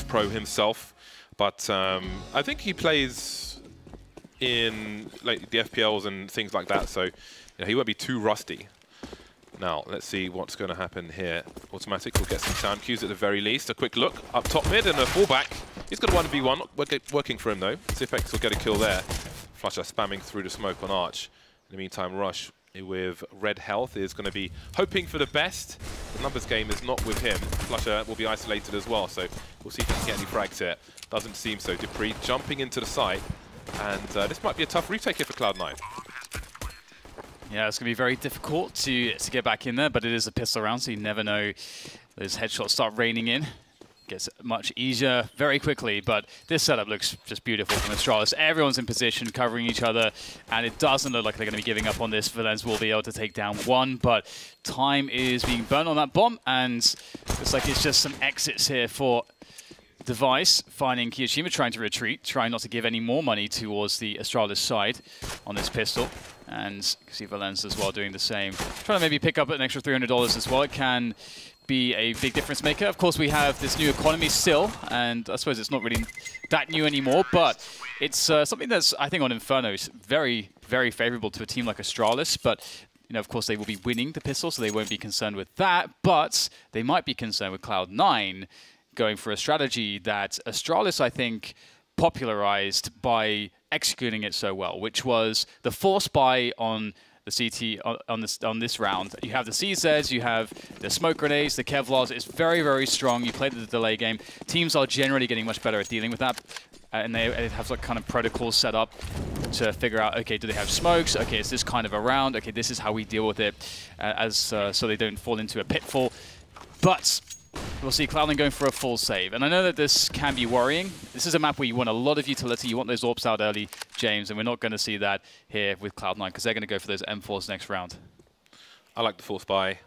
pro himself, but I think he plays in like the FPLs and things like that, so you know, he won't be too rusty. Now, let's see what's going to happen here. Automatic will get some sound cues at the very least. A quick look up top mid and a fallback. He's got a 1v1, working for him though. Zipex will get a kill there. Flusher spamming through the smoke on Arch. In the meantime, Rush with red health is going to be hoping for the best. The numbers game is not with him. Flusher will be isolated as well, so we'll see if he can get any frags here. Doesn't seem so. Dupree jumping into the site, and this might be a tough retake here for Cloud9. Yeah, it's going to be very difficult to get back in there, but it is a pistol round, so you never know. Those headshots start raining in. Gets much easier very quickly, but this setup looks just beautiful from Astralis. Everyone's in position, covering each other, and it doesn't look like they're going to be giving up on this. Valens will be able to take down one, but time is being burnt on that bomb, and looks like it's just some exits here for Device, finding Kiyoshima trying to retreat, trying not to give any more money towards the Astralis side on this pistol. And you see Valens as well doing the same. Trying to maybe pick up an extra $300 as well. It can be a big difference maker. Of course, we have this new economy still, and I suppose it's not really that new anymore, but it's something that's, I think, on Inferno is very, very favorable to a team like Astralis. But you know, of course, they will be winning the pistol, so they won't be concerned with that. But they might be concerned with Cloud9 going for a strategy that Astralis, I think, popularized by executing it so well, which was the force buy on the CT on this round. You have the CZs, you have the smoke grenades, the Kevlars. It's very, very strong. You played the delay game. Teams are generally getting much better at dealing with that, and they have like kind of protocols set up to figure out, okay, do they have smokes? Okay, it's this kind of a round. Okay, this is how we deal with it, so they don't fall into a pitfall. But we'll see Cloud9 going for a full save. And I know that this can be worrying. This is a map where you want a lot of utility. You want those AWPs out early, James, and we're not going to see that here with Cloud9 because they're going to go for those M4s next round. I like the force buy.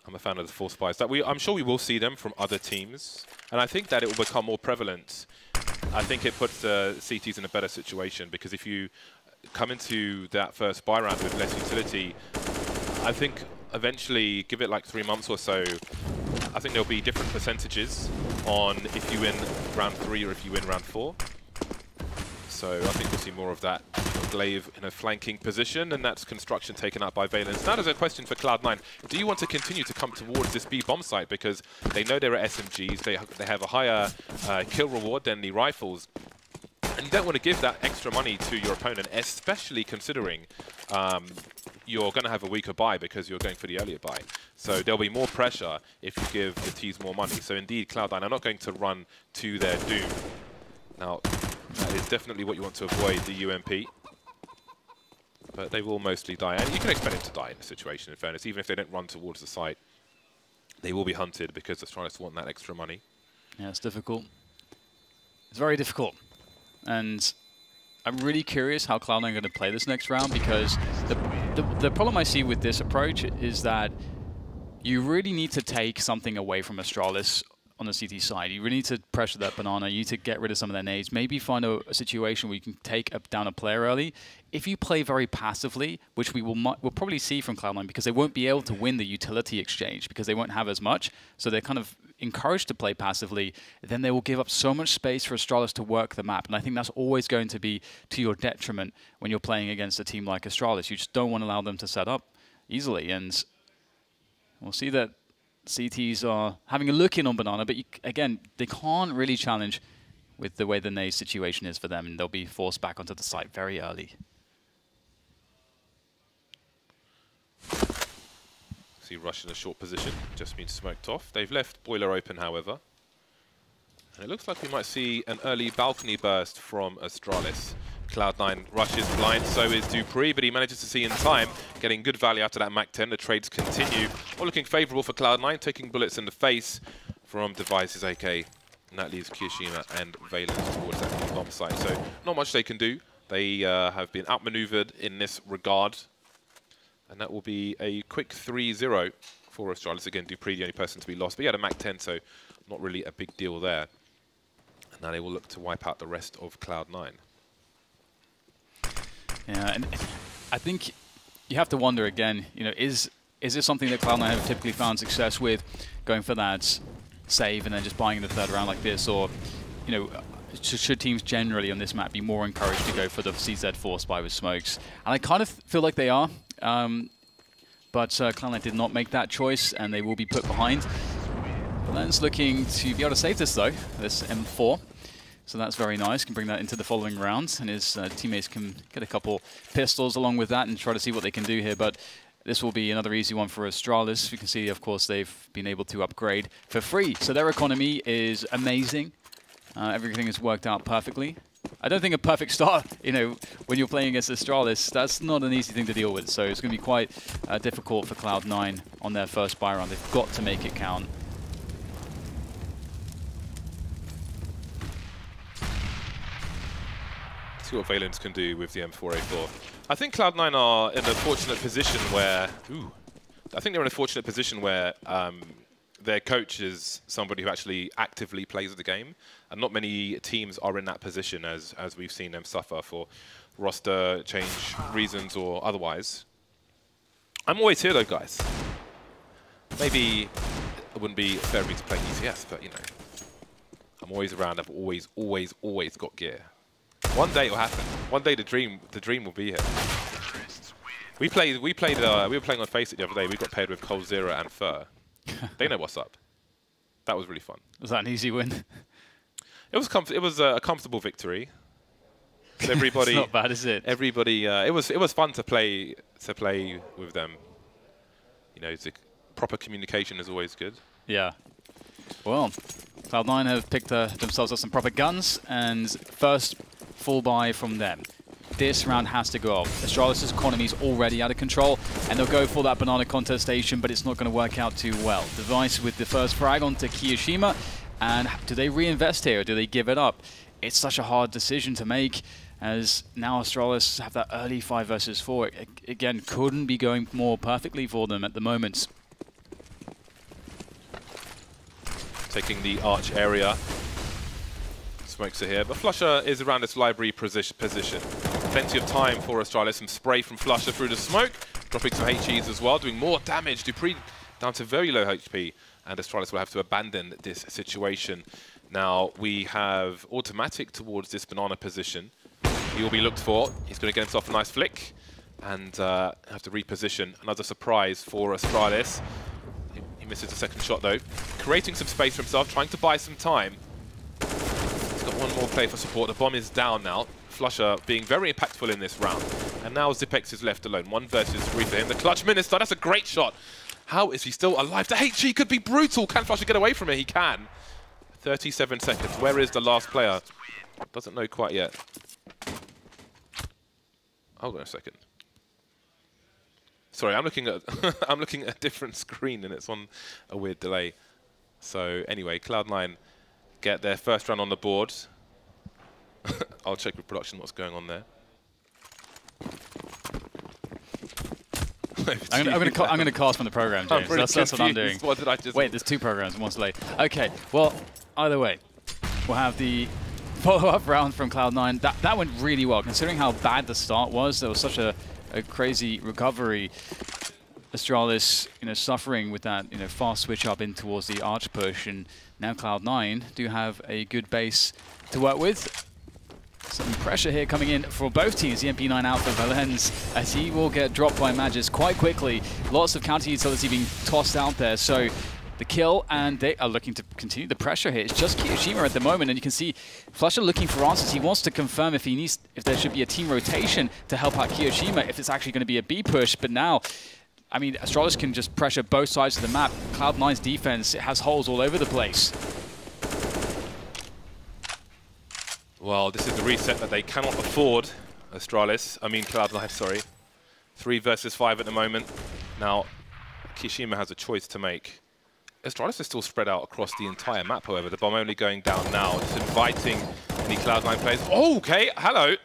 I'm a fan of the force buys. I'm sure we will see them from other teams, and I think that it will become more prevalent. I think it puts the CTs in a better situation because if you come into that first buy round with less utility, I think eventually, give it like 3 months or so, I think there'll be different percentages on if you win round 3 or if you win round 4. So I think we'll see more of that. Glaive in a flanking position, and that's construction taken out by Valens. Now there's a question for Cloud9. Do you want to continue to come towards this B bomb site because they know there are SMGs, they have a higher kill reward than the rifles, and you don't want to give that extra money to your opponent, especially considering you're going to have a weaker buy because you're going for the earlier buy. So there'll be more pressure if you give the Ts more money. So indeed, Cloud9 are not going to run to their doom. Now, that is definitely what you want to avoid, the UMP. But they will mostly die. And you can expect them to die in this situation, in fairness. Even if they don't run towards the site, they will be hunted because Astralis want that extra money. Yeah, it's difficult. It's very difficult. And I'm really curious how Cloud9 are going to play this next round because the problem I see with this approach is that you really need to take something away from Astralis on the CT side. You really need to pressure that banana. You need to get rid of some of their nades. Maybe find a situation where you can take down a player early. If you play very passively, which we'll probably see from Cloud9 because they won't be able to win the utility exchange because they won't have as much. So they're kind of encouraged to play passively. Then they will give up so much space for Astralis to work the map. And I think that's always going to be to your detriment when you're playing against a team like Astralis. You just don't want to allow them to set up easily. And we'll see that CTs are having a look in on Banana, but again, they can't really challenge with the way the nade situation is for them, and they'll be forced back onto the site very early. See Rush in a short position, just been smoked off. They've left boiler open, however. And it looks like we might see an early balcony burst from Astralis. Cloud9 rushes blind, so is Dupree, but he manages to see in time, getting good value out of that MAC-10. The trades continue. All looking favourable for Cloud9, taking bullets in the face from Device's AK. And that leaves Kiyoshima and Valens towards that bomb site. So not much they can do. They have been outmaneuvered in this regard. And that will be a quick 3-0 for Astralis. Again, Dupree the only person to be lost, but he had a MAC-10, so not really a big deal there. And now they will look to wipe out the rest of Cloud9. Yeah, and I think you have to wonder again, you know, is this something that Cloud9 have typically found success with, going for that save and then just buying in the third round like this, or, you know, should teams generally on this map be more encouraged to go for the CZ Force Spy with smokes? And I kind of feel like they are, but Cloud9 did not make that choice, and they will be put behind. Len's looking to be able to save this though, this M4. So that's very nice, can bring that into the following rounds, and his teammates can get a couple pistols along with that and try to see what they can do here. But this will be another easy one for Astralis. You can see, of course, they've been able to upgrade for free. So their economy is amazing. Everything has worked out perfectly. I don't think a perfect start, you know, when you're playing against Astralis, that's not an easy thing to deal with. So it's going to be quite difficult for Cloud9 on their first buy round. They've got to make it count. See what Valence can do with the M4A4. I think Cloud9 are in a fortunate position where... I think they're in a fortunate position where their coach is somebody who actually actively plays the game, and not many teams are in that position as we've seen them suffer for roster change reasons or otherwise. I'm always here though, guys. Maybe it wouldn't be fair for me to play ECS, but you know, I'm always around. I've always got gear. One day it'll happen. One day the dream will be here. We were playing on Face It the other day. We got paired with Cold Zero and Fur. They know what's up. That was really fun. Was that an easy win? It was a comfortable victory. Everybody, it's not bad, is it? Everybody, it was fun to play with them. You know, proper communication is always good. Yeah. Well, Cloud9 have picked themselves up some proper guns, and first full buy from them. This round has to go off. Astralis' economy is already out of control, and they'll go for that banana contestation, but it's not going to work out too well. Device with the first frag onto Kiyoshima, and do they reinvest here, or do they give it up? It's such a hard decision to make, as now Astralis have that early 5 versus 4. Again, couldn't be going more perfectly for them at the moment. Taking the arch area. Smokes are here, but Flusher is around its library position. Plenty of time for Astralis. Some spray from Flusher through the smoke, dropping some HEs as well, doing more damage. Dupree down to very low HP, and Astralis will have to abandon this situation. Now we have automatic towards this banana position. He will be looked for. He's going to get himself a nice flick and have to reposition. Another surprise for Astralis. He misses the second shot though, creating some space for himself, trying to buy some time. He's got one more play for support. The bomb is down now. Flusher being very impactful in this round. And now Zipex is left alone. 1 versus 3 for him. The clutch minister, that's a great shot. How is he still alive? The HG could be brutal. Can Flusher get away from it? He can. 37 seconds. Where is the last player? Doesn't know quite yet. Hold on a second. Sorry, I'm looking at I'm looking at a different screen and it's on a weird delay. So anyway, Cloud9 get their first run on the board. I'll check with production what's going on there. I'm going to cast from the program, James. That's what I'm doing. What did I just... Wait, there's 2 programs, one's late. Okay, well, either way, we'll have the follow-up round from Cloud9. That went really well, considering how bad the start was. There was such a crazy recovery. Astralis, suffering with that, fast switch up in towards the arch push, and now Cloud9 do have a good base to work with. Some pressure here coming in for both teams. The MP9 out for Valens, as he will get dropped by Magis quite quickly. Lots of counter utility being tossed out there. So the kill, and they are looking to continue the pressure here. It's just Kiyoshima at the moment, and you can see Flusher looking for answers. He wants to confirm if there should be a team rotation to help out Kiyoshima, if it's actually going to be a B push. But now, I mean, Astralis can just pressure both sides of the map. Cloud9's defense, it has holes all over the place. Well, this is the reset that they cannot afford, Cloud9, sorry. 3 versus 5 at the moment. Now, Kiyoshima has a choice to make. Astralis is still spread out across the entire map, however. The bomb only going down now, just inviting any Cloud9 players. Oh, okay, hello.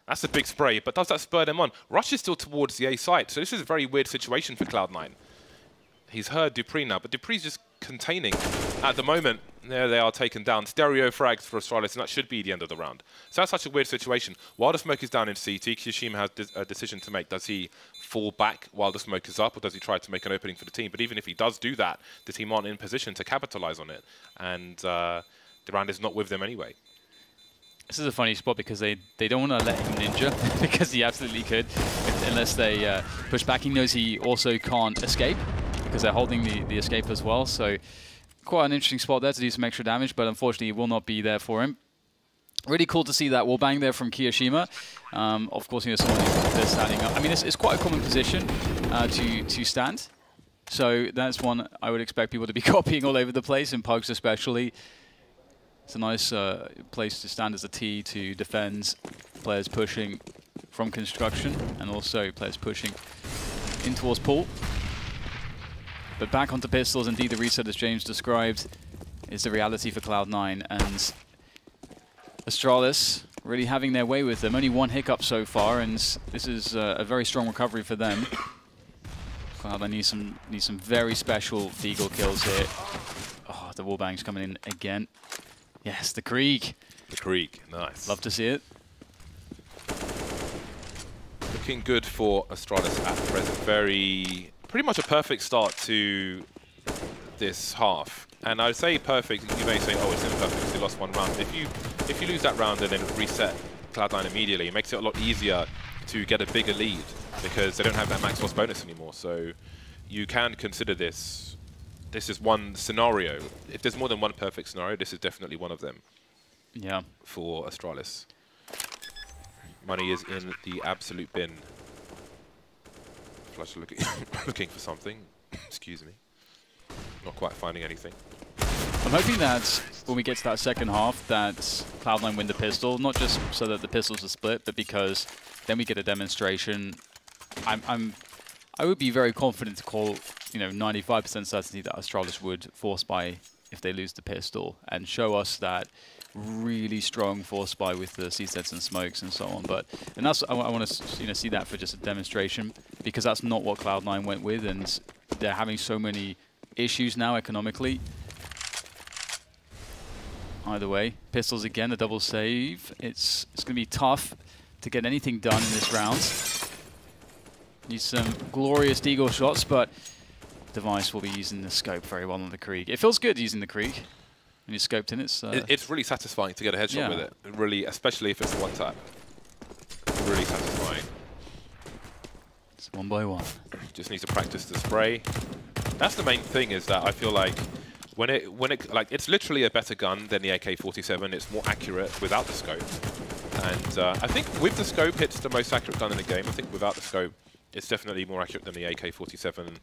That's a big spray, but does that spur them on? Rush is still towards the A site, so this is a very weird situation for Cloud9. He's heard Dupree now, but Dupree's just containing at the moment. There they are taken down. Stereo frags for Astralis, and that should be the end of the round. So that's such a weird situation. While the smoke is down in CT, Kyoshima has a decision to make. Does he fall back while the smoke is up, or does he try to make an opening for the team? But even if he does do that, the team aren't in position to capitalize on it. And the round is not with them anyway. This is a funny spot because they don't want to let him ninja because he absolutely could, unless they push back. He knows he also can't escape because they're holding the escape as well. So quite an interesting spot there to do some extra damage, but unfortunately it will not be there for him. Really cool to see that wallbang there from Kyoshima. Of course, you know, someone who's standing up. I mean, it's quite a common position to stand. So that's one I would expect people to be copying all over the place, in pugs especially. It's a nice place to stand as a T to defend players pushing from construction and also players pushing in towards pool. But back onto pistols, indeed the reset, as James described, is the reality for Cloud9, and Astralis really having their way with them. Only one hiccup so far, and this is a very strong recovery for them. Cloud9 need some very special Deagle kills here. Oh, the wallbang's coming in again. Yes, the Krieg. The Krieg, nice. Love to see it. Looking good for Astralis at present. Pretty much a perfect start to this half. And I would say perfect, you may say, oh, it's imperfect because they lost one round. If you lose that round and then reset Cloud9 immediately, it makes it a lot easier to get a bigger lead because they don't have that max loss bonus anymore. So you can consider this. This is one scenario. If there's more than one perfect scenario, this is definitely one of them. Yeah. For Astralis. Money is in the absolute bin. Flush looking for something. Excuse me. Not quite finding anything. I'm hoping that when we get to that second half, that Cloud9 win the pistol, not just so that the pistols are split, but because then we get a demonstration. I would be very confident to call, you know, 95% certainty that Astralis would force buy if they lose the pistol and show us that really strong force buy with the C-sets and smokes and so on. And that's I want to see that for just a demonstration because that's not what Cloud9 went with, and they're having so many issues now economically. Either way, pistols again, a double save. It's going to be tough to get anything done in this round. Need some glorious Deagle shots, but Device will be using the scope very well on the Krieg. It feels good using the Krieg when you're scoped in. It's really satisfying to get a headshot with it. Really, especially if it's one tap. Really satisfying. It's one by one. Just needs to practice the spray. That's the main thing, is that I feel like when it like it's literally a better gun than the AK-47. It's more accurate without the scope. And I think with the scope, it's the most accurate gun in the game. I think without the scope, it's definitely more accurate than the AK-47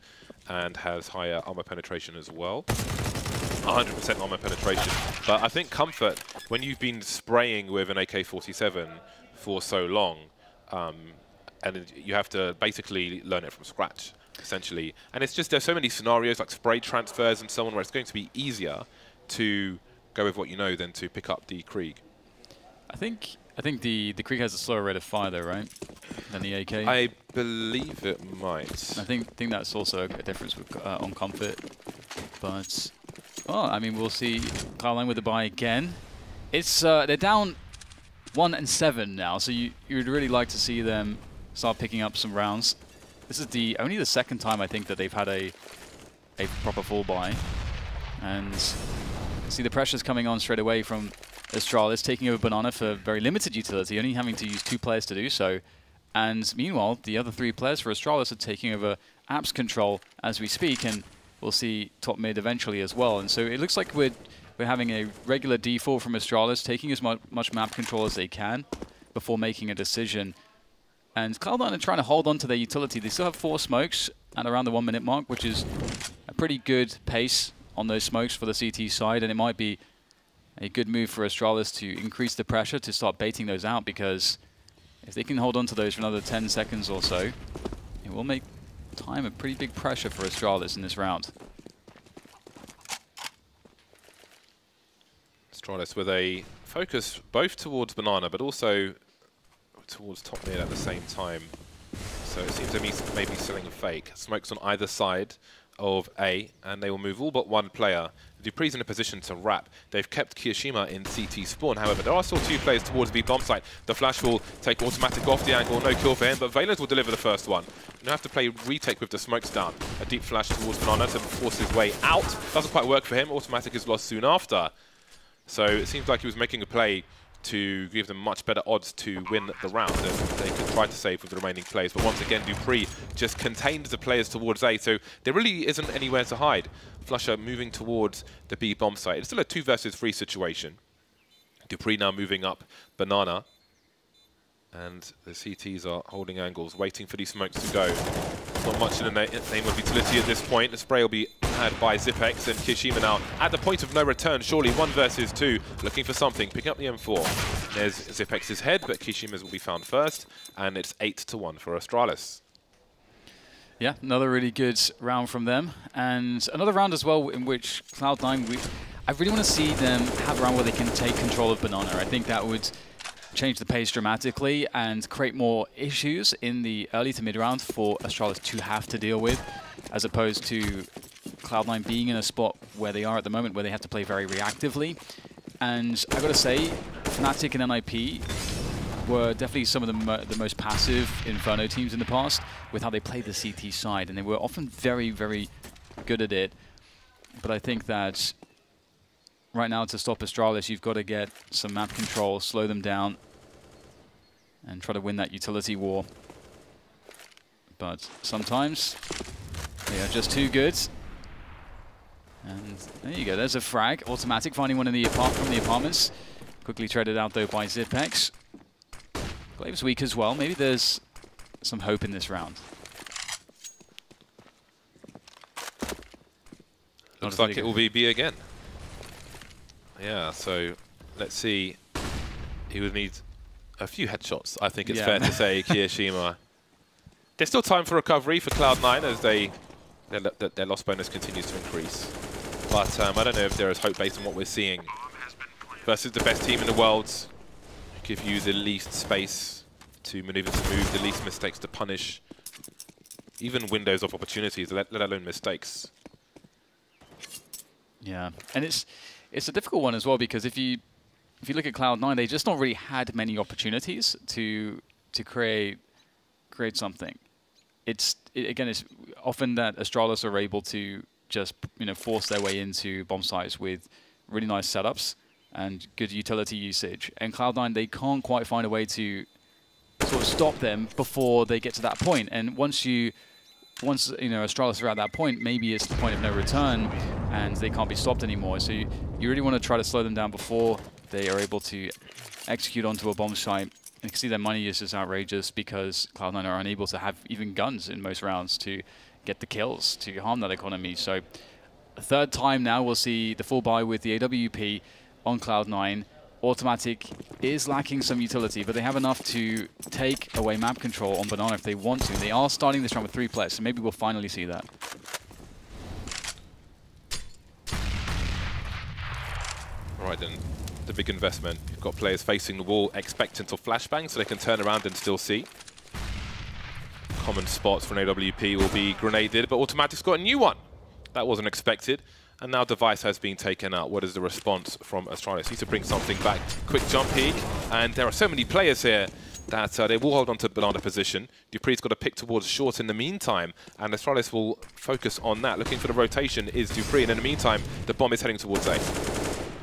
and has higher armor penetration as well. 100% armor penetration. But I think comfort, when you've been spraying with an AK-47 for so long, and you have to basically learn it from scratch, essentially. And it's just, there's so many scenarios like spray transfers and so on where it's going to be easier to go with what you know than to pick up the Krieg. I think the Krieg has a slower rate of fire though, right? Than the AK? I believe it might. I think that's also a difference with, on comfort. But, well, I mean, we'll see Cloud9 with the buy again. It's they're down 1 and 7 now, so you'd really like to see them start picking up some rounds. This is only the second time I think that they've had a proper full buy. And see the pressures coming on straight away from Astralis, taking over Banana for very limited utility, only having to use 2 players to do so. And meanwhile, the other 3 players for Astralis are taking over apps control as we speak, and we'll see top mid eventually as well. And so it looks like we're having a regular default from Astralis, taking as much map control as they can before making a decision. And Cloud9 are trying to hold on to their utility. They still have 4 smokes at around the 1 minute mark, which is a pretty good pace on those smokes for the CT side, and it might be a good move for Astralis to increase the pressure to start baiting those out, because if they can hold on to those for another 10 seconds or so, it will make time a pretty big pressure for Astralis in this round. Astralis with a focus both towards Banana, but also towards top mid at the same time. So it seems to me maybe selling a fake. Smokes on either side of A, and they will move all but one player. Dupree's in a position to wrap. They've kept Kiyashima in CT spawn. However, there are still 2 players towards B bomb site. The flash will take automatic off the angle. No kill for him, but Valens will deliver the first one. You have to play retake with the smokes down. A deep flash towards Banana to force his way out. Doesn't quite work for him. Automatic is lost soon after. So it seems like he was making a play to give them much better odds to win the round, and they could try to save with the remaining players. But once again, Dupree just contained the players towards A, so there really isn't anywhere to hide. Flusher moving towards the B bomb site. It's still a 2 versus 3 situation. Dupree now moving up Banana, and the CTs are holding angles, waiting for these smokes to go. Not much in the name of utility at this point. The spray will be had by Zipex, and Kiyashima now at the point of no return. Surely 1 versus 2, looking for something, picking up the M4. There's Zipex's head, but Kishima's will be found first, and it's 8-1 for Astralis. Yeah, another really good round from them, and another round as well in which Cloud9, I really want to see them have a round where they can take control of Banana. I think that would change the pace dramatically and create more issues in the early to mid round for Astralis to have to deal with, as opposed to Cloud9 being in a spot where they are at the moment, where they have to play very reactively. And I gotta say, Fnatic and NIP were definitely some of the most passive Inferno teams in the past with how they played the CT side, and they were often very, very good at it. But I think that right now, to stop Astralis, you've got to get some map control, slow them down, and try to win that utility war. But sometimes they are just too good. And there you go, there's a frag. Automatic, finding one in the from the apartments. Quickly traded out, though, by Zipex. Glave's weak as well. Maybe there's some hope in this round. Looks like it will be B again. Yeah, so let's see. He would need a few headshots, I think it's fair to say, Kiyashima. There's still time for recovery for Cloud9 as their loss bonus continues to increase. But I don't know if there is hope based on what we're seeing. Versus the best team in the world, give you the least space to maneuver to move, the least mistakes to punish. Even windows of opportunities, let alone mistakes. Yeah, and it's a difficult one as well, because if you look at Cloud9, they just not really had many opportunities to create something. Again, it's often that Astralis are able to just force their way into bomb sites with really nice setups and good utility usage. And Cloud9, they can't quite find a way to sort of stop them before they get to that point. And once Astralis are at that point, maybe it's the point of no return and they can't be stopped anymore. So you really want to try to slow them down before they are able to execute onto a bomb site. And you can see their money use is outrageous because Cloud9 are unable to have even guns in most rounds to get the kills, to harm that economy. So a third time now we'll see the full buy with the AWP on Cloud9. Automatic is lacking some utility, but they have enough to take away map control on Banana if they want to. They are starting this round with 3 players, so maybe we'll finally see that. All right then, the big investment. You've got players facing the wall, expectant of flashbang, so they can turn around and still see. Common spots for an AWP will be grenaded, but Automatic's got a new one. That wasn't expected. And now device has been taken out. What is the response from Astralis? Need to bring something back. Quick jump peek. And there are so many players here that they will hold on to Banana position. Dupree's got a pick towards short in the meantime. And Astralis will focus on that. Looking for the rotation is Dupree. And in the meantime, the bomb is heading towards A.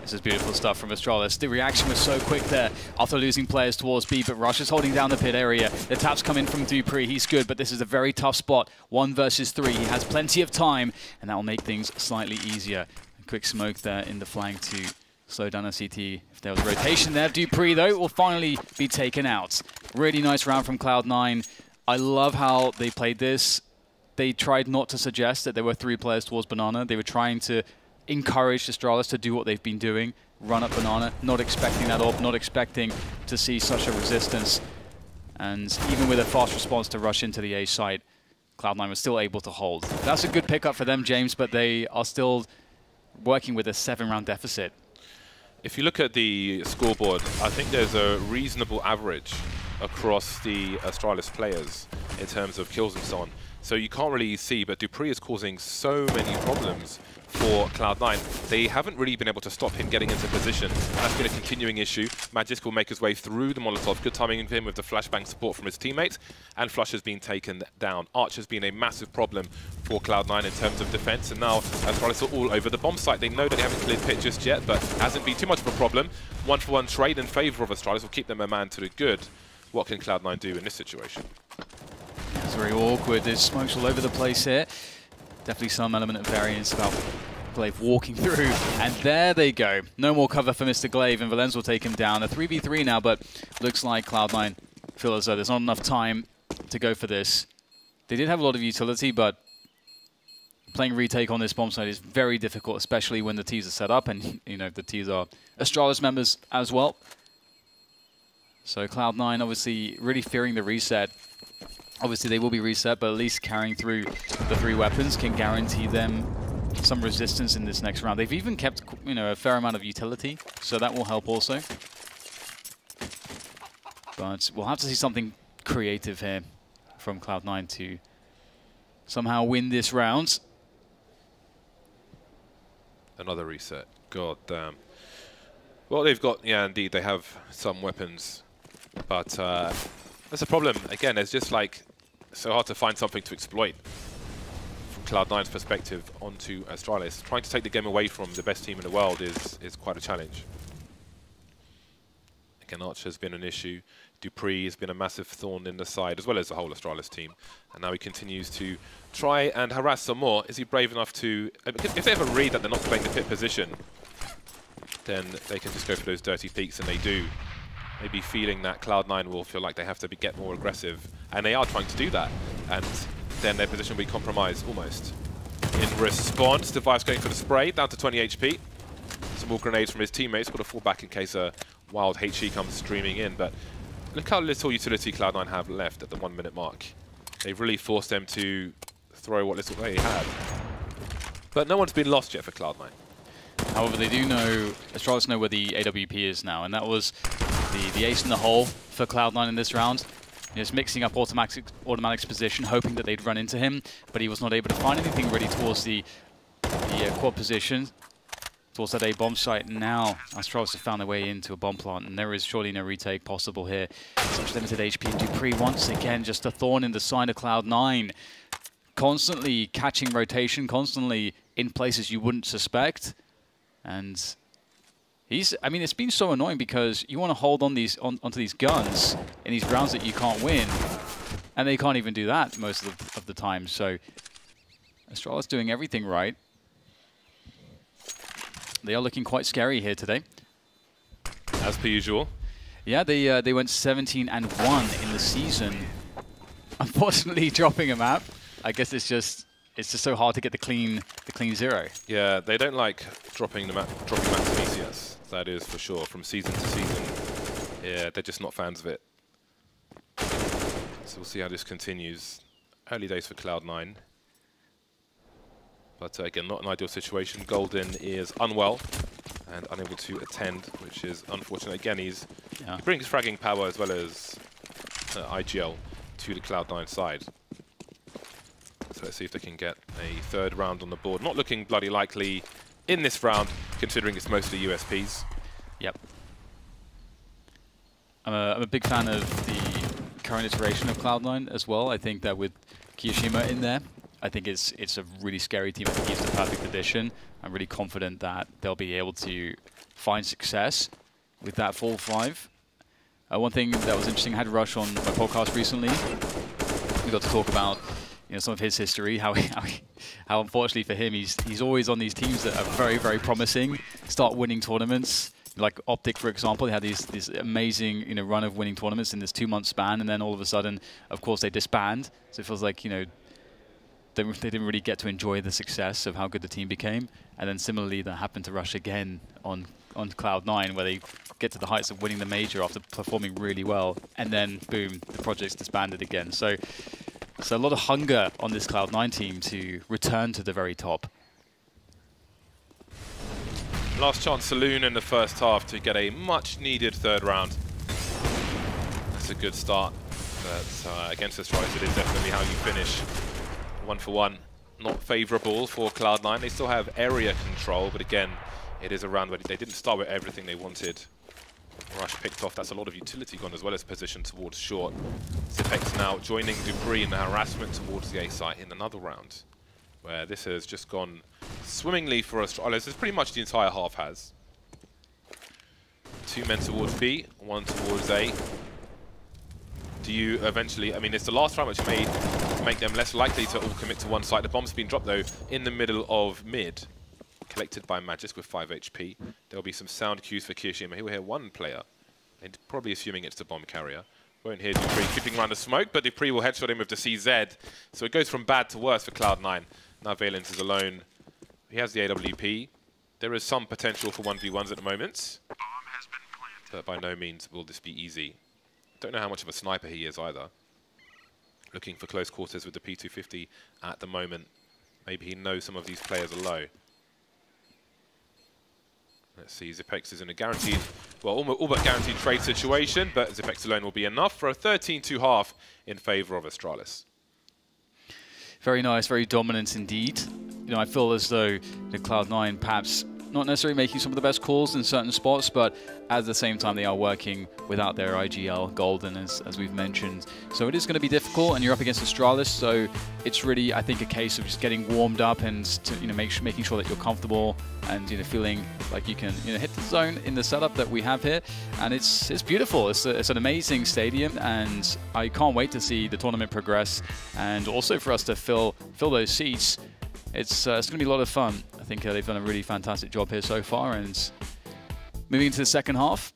This is beautiful stuff from Astralis. The reaction was so quick there after losing players towards B, but Rush is holding down the pit area. The taps come in from Dupree. He's good, but this is a very tough spot. 1 versus 3. He has plenty of time, and that will make things slightly easier. A quick smoke there in the flank to slow down a CT. If there was rotation there, Dupree, though, will finally be taken out. Really nice round from Cloud9. I love how they played this. They tried not to suggest that there were 3 players towards Banana. They were trying to encourage Astralis to do what they've been doing, run up Banana, not expecting that up, not expecting to see such a resistance. And even with a fast response to rush into the A site, Cloud9 was still able to hold. That's a good pickup for them, James, but they are still working with a 7-round deficit. If you look at the scoreboard, I think there's a reasonable average across the Astralis players in terms of kills and so on. So you can't really see, but dupreeh is causing so many problems for Cloud9. They haven't really been able to stop him getting into position. That's been a continuing issue. Magisk will make his way through the Molotov. Good timing for him with the flashbang support from his teammates. And Flush has been taken down. Arch has been a massive problem for Cloud9 in terms of defense. And now Astralis are all over the bomb site. They know that they haven't cleared pit just yet, but hasn't been too much of a problem. 1-for-1 trade in favor of Astralis will keep them a man to the good. What can Cloud9 do in this situation? It's very awkward. There's smokes all over the place here. Definitely some element of variance about Glaive walking through. And there they go. No more cover for Mr. Glaive, and Valenz will take him down. A 3v3 now, but looks like Cloud9 feel as though there's not enough time to go for this. They did have a lot of utility, but playing retake on this bomb site is very difficult, especially when the Ts are set up, and you know the Ts are Astralis members as well. So Cloud9 obviously really fearing the reset. Obviously they will be reset, but at least carrying through the 3 weapons can guarantee them some resistance in this next round. They've even kept, you know, a fair amount of utility, so that will help also. But we'll have to see something creative here from Cloud9 to somehow win this round. Another reset. God damn. Well, they've got, yeah, indeed, they have some weapons. But that's a problem. Again, it's just like so hard to find something to exploit from Cloud9's perspective onto Astralis. Trying to take the game away from the best team in the world is quite a challenge. Again, Arch has been an issue. dupreeh has been a massive thorn in the side, as well as the whole Astralis team. And now he continues to try and harass some more. Is he brave enough to... If they ever read that they're not playing the pit position, then they can just go for those dirty peeks, and they do. Maybe feeling that Cloud9 will feel like they have to get more aggressive. And they are trying to do that. And then their position will be compromised, almost. In response, Device going for the spray, down to 20 HP. Some more grenades from his teammates. Got to fall back in case a wild HE comes streaming in. But look how little utility Cloud9 have left at the 1 minute mark. They've really forced them to throw what little they had. But no one's been lost yet for Cloud9. However, they do know, Astralis know where the AWP is now, and that was the ace in the hole for Cloud9 in this round. Just mixing up Automatic's position, hoping that they'd run into him, but he was not able to find anything really towards the quad position, towards that A bomb site. Now, Astralis have found their way into a bomb plant, and there is surely no retake possible here. Such limited HP, and dupreeh once again just a thorn in the side of Cloud9. Constantly catching rotation, constantly in places you wouldn't suspect. And I mean, it's been so annoying because you want to hold on onto these guns in these rounds that you can't win, and they can't even do that most of the time. So Astralis doing everything right. They are looking quite scary here today, as per usual. Yeah, they went 17-1 in the season. Unfortunately, dropping a map. I guess it's just so hard to get the clean 0. Yeah, they don't like dropping maps in ECS. That is for sure. From season to season, yeah, they're just not fans of it. So we'll see how this continues. Early days for Cloud9, but again, not an ideal situation. Golden is unwell and unable to attend, which is unfortunate. Again, he brings fragging power as well as IGL to the Cloud9 side. So let's see if they can get a third round on the board. Not looking bloody likely in this round, considering it's mostly USPs. Yep. I'm a big fan of the current iteration of Cloud9 as well. I think that with Kiyoshima in there, I think it's a really scary team. I think he's the perfect addition. I'm really confident that they'll be able to find success with that full 5. One thing that was interesting, I had Rush on my podcast recently. We got to talk about some of his history, how unfortunately for him, he's always on these teams that are very, very promising, start winning tournaments. Like Optic, for example, they had this amazing run of winning tournaments in this 2-month span, and then all of a sudden, of course, they disband. So it feels like they didn't really get to enjoy the success of how good the team became. And then similarly, that happened to Rush again on Cloud9, where they get to the heights of winning the major after performing really well, and then boom, the project's disbanded again. So a lot of hunger on this Cloud9 team to return to the very top. Last chance Saloon in the first half to get a much-needed third round. That's a good start. But against Astralis, it is definitely how you finish 1 for 1, not favourable for Cloud9. They still have area control, but again, it is a round where they didn't start with everything they wanted. Rush picked off. That's a lot of utility gone as well as position towards short. Zipex now joining Dupree in the harassment towards the A site in another round, where this has just gone swimmingly for Astralis, as pretty much the entire half has. 2 men towards B, 1 towards A. Do you eventually, I mean, it's the last round which made make them less likely to all commit to one side. The bomb's been dropped though in the middle of mid, collected by Magisk with 5 HP. There'll be some sound cues for Kirishima. He'll hear 1 player, and probably assuming it's the bomb carrier. Won't hear Dupree creeping around the smoke, but Dupree will headshot him with the CZ. So it goes from bad to worse for Cloud9. Now Valence is alone. He has the AWP. There is some potential for 1v1s at the moment, but by no means will this be easy. Don't know how much of a sniper he is either. Looking for close quarters with the P250 at the moment. Maybe he knows some of these players are low. Let's see, Zipex is in a guaranteed, well, all but guaranteed trade situation, but Zipex alone will be enough for a 13-2 in favour of Astralis. Very nice, very dominant indeed. You know, I feel as though the Cloud9 perhaps not necessarily making some of the best calls in certain spots, but at the same time they are working without their IGL Golden, as we've mentioned. So it is going to be difficult, and you're up against Astralis, so it's really, I think, a case of just getting warmed up and to, making sure that you're comfortable and feeling like you can hit the zone in the setup that we have here. And it's beautiful. It's an amazing stadium, and I can't wait to see the tournament progress, and also for us to fill those seats. It's going to be a lot of fun. I think they've done a really fantastic job here so far. And moving into the second half,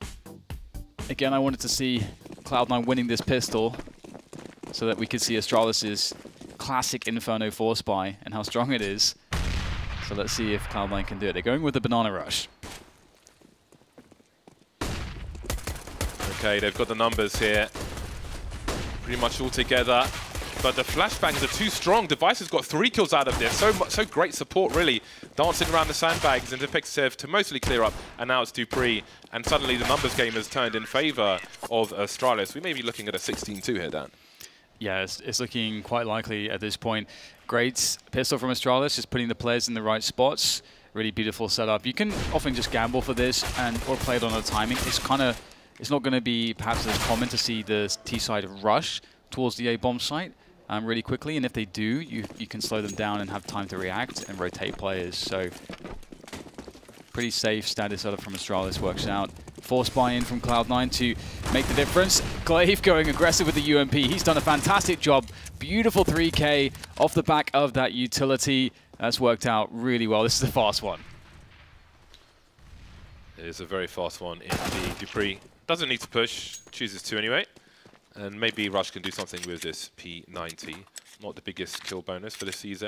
again, I wanted to see Cloud9 winning this pistol so that we could see Astralis' classic Inferno force buy and how strong it is. So let's see if Cloud9 can do it. They're going with the banana rush. Okay, they've got the numbers here pretty much all together. But the flashbangs are too strong. Device has got 3 kills out of this. So great support, really. Dancing around the sandbags, and Depexev to mostly clear up. And now it's Dupree. And suddenly the numbers game has turned in favor of Astralis. We may be looking at a 16-2 here, Dan. Yeah, it's looking quite likely at this point. Great pistol from Astralis, just putting the players in the right spots. Really beautiful setup. You can often just gamble for this or play it on a timing. It's not going to be perhaps as common to see the T side rush towards the A bomb site really quickly, and if they do, you can slow them down and have time to react and rotate players. So pretty safe standard setup from Astralis works out. Force buy-in from Cloud9 to make the difference. Glaive going aggressive with the UMP. He's done a fantastic job. Beautiful 3K off the back of that utility. That's worked out really well. This is a fast one. It is a very fast one indeed. Dupree doesn't need to push, chooses to anyway. And maybe Rush can do something with this P90. Not the biggest kill bonus for the CZ.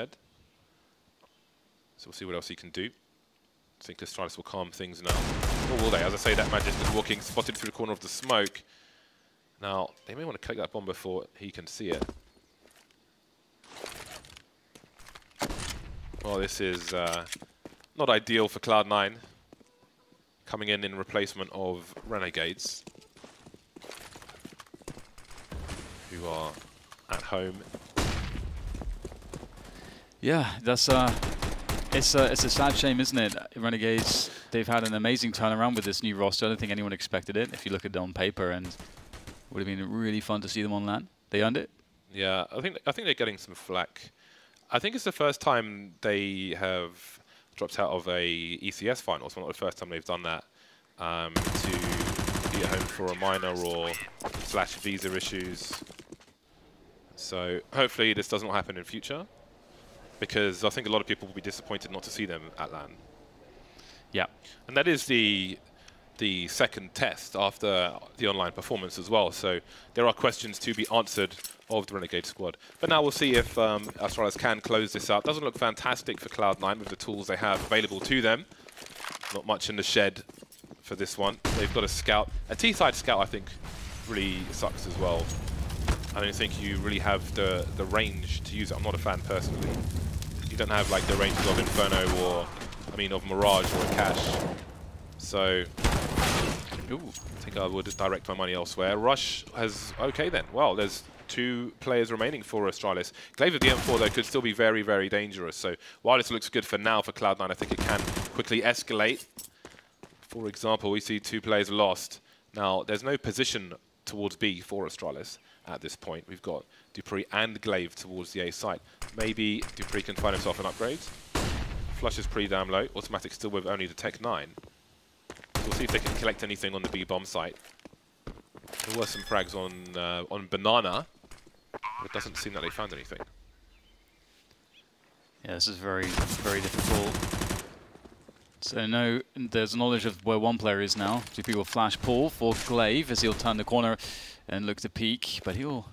So we'll see what else he can do. I think Astralis will calm things now. Or will they? As I say, that Magisk is walking, spotted through the corner of the smoke. Now, they may want to collect that bomb before he can see it. Well, this is not ideal for Cloud9. Coming in replacement of Renegades, who are at home. Yeah, that's it's a sad shame, isn't it? Renegades, they've had an amazing turnaround with this new roster. I don't think anyone expected it if you look at it on paper, and it would have been really fun to see them on LAN. They earned it. Yeah, I think they're getting some flack. I think it's the first time they have dropped out of a ECS final. It's not the first time they've done that, to be at home for a minor or / visa issues. So hopefully this doesn't happen in future, because I think a lot of people will be disappointed not to see them at LAN. Yeah. And that is the second test after the online performance as well. So there are questions to be answered of the Renegade squad. But now we'll see if Astralis can close this out. Doesn't look fantastic for Cloud9 with the tools they have available to them. Not much in the shed for this one. They've got a scout. A T-side scout, I think, really sucks as well. I don't think you really have the range to use it. I'm not a fan personally. You don't have like the ranges of Inferno or, I mean, of Mirage or a Cash. So, ooh, I think I would direct my money elsewhere. Rush has, okay then. Well, there's 2 players remaining for Astralis. Glaive with the M4, though, could still be very, very dangerous. So while this looks good for now for Cloud9, I think it can quickly escalate. For example, we see 2 players lost. Now, there's no position towards B for Astralis at this point. We've got dupreeh and Glaive towards the A site. Maybe dupreeh can find himself an upgrade. Flush is pretty damn low. Automatic still with only the Tech 9. We'll see if they can collect anything on the B bomb site. There were some frags on Banana, but it doesn't seem that they found anything. Yeah, this is very, very difficult. So no, there's knowledge of where one player is now. dupreeh will flash pull for Glaive as he'll turn the corner and look to peek, but he'll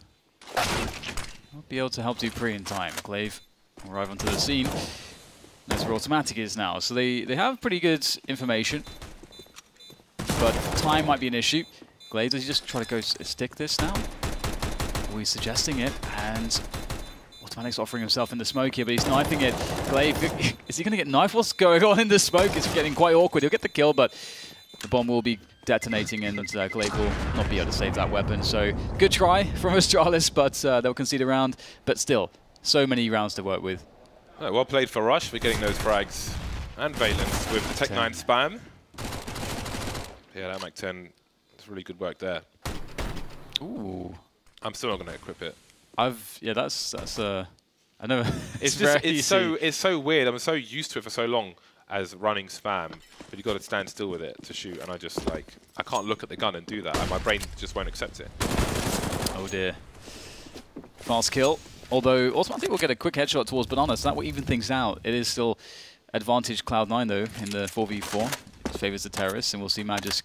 not be able to help dupreeh in time. Glaive will arrive onto the scene. That's where Automatic is now. So they have pretty good information, but time might be an issue. Glaive, does he just try to go stick this now? Or he's suggesting it, and Automatic's offering himself in the smoke here, but he's knifing it. Glaive, is he going to get knifed? What's going on in the smoke? It's getting quite awkward. He'll get the kill, but the bomb will be detonating, and Glaive will not be able to save that weapon. So good try from Astralis, but they'll concede a round. But still, so many rounds to work with. Oh, well played for Rush for getting those frags. And Valence with the Tech 9 spam. Yeah, that Mac 10, it's really good work there. Ooh. I'm still not going to equip it. Yeah, that's I know. It's so weird. I'm so used to it for so long as running spam, but you got to stand still with it to shoot, and I just I can't look at the gun and do that. And my brain just won't accept it. Oh dear. Fast kill. Although Automatic will get a quick headshot towards Banana, so that will even things out. It is still advantage Cloud9 though in the 4v4. It favours the terrorists, and we'll see Magisk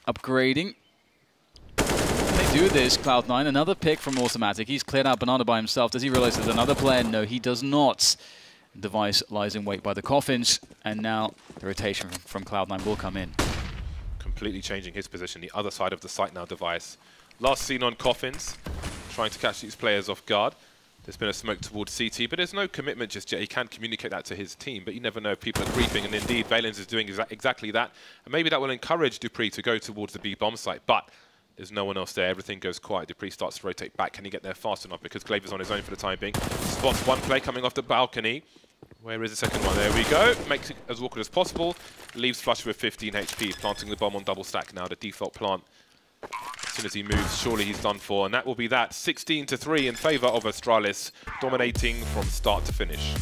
upgrading. They do this, Cloud9. Another pick from Automatic. He's cleared out Banana by himself. Does he realize there's another player? No, he does not. Device lies in wait by the coffins, and now the rotation from Cloud9 will come in. Completely changing his position. The other side of the site now, Device. Last seen on coffins, trying to catch these players off guard. There's been a smoke towards CT, but there's no commitment just yet. He can communicate that to his team, but you never know if people are creeping, and indeed, Valence is doing exactly that. And maybe that will encourage dupreeh to go towards the B bomb site, but there's no one else there. Everything goes quiet. dupreeh starts to rotate back. Can he get there fast enough? Because Glaive is on his own for the time being. Spots one play coming off the balcony. Where is the second one? There we go. Makes it as awkward as possible. Leaves Flush with 15 HP, planting the bomb on double stack now, the default plant. As soon as he moves, surely he's done for. And that will be that. 16-3 in favour of Astralis, dominating from start to finish.